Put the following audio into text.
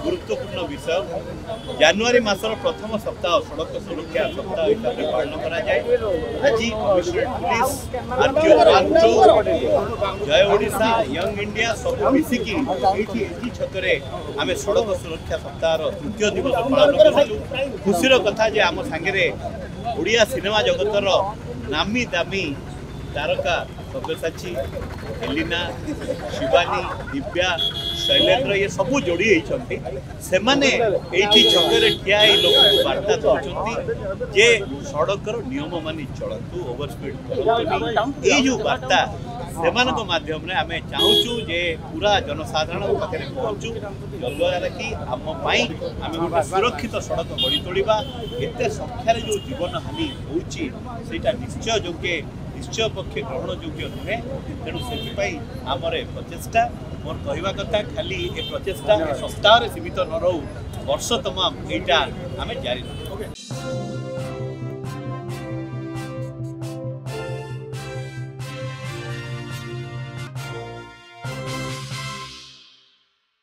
गुरुत्वपूर्ण विषय जनवरी मासर प्रथम सप्ताह सड़क सुरक्षा सप्ताह हिसाब से पालन करा जाए। आज पुलिस आरटीओ 1 2 जय ओडिशा यंग इंडिया सब मिसिकी एठी छकरे आमे सड़क सुरक्षा सप्ताह तृतीय दिवस पालन करूँ। खुशीर कथा जे आम सांगे ओडिया सिनेमा जगतर नामी दामी तारका सब्यसाची एलिना शिवानी दिव्या शैलेन्द्र ये सबू जोड़ी होती से छकरे ठिया लोक को वार्ता दौरान जे सड़कर नियम मानि चलतु ओवर स्पीड करतु ये जो वार्ता से माध्यम आम चाहूँ जे पूरा जनसाधारण पाखे पहुँचू जद्वारा कि आम आम गोटे सुरक्षित सड़क गढ़ी तोड़ा एत संख्यार जो जीवन हानि होता निश्चय योग्य निश्चय पक्षे ग्रहण योग्य नुहे। तेणु से आमर प्रचेषा मोर कहवा कथा खाली ए प्रचेषा सप्ताह सीमित न रहू वर्ष तमाम यहाँ आम जारी रखा।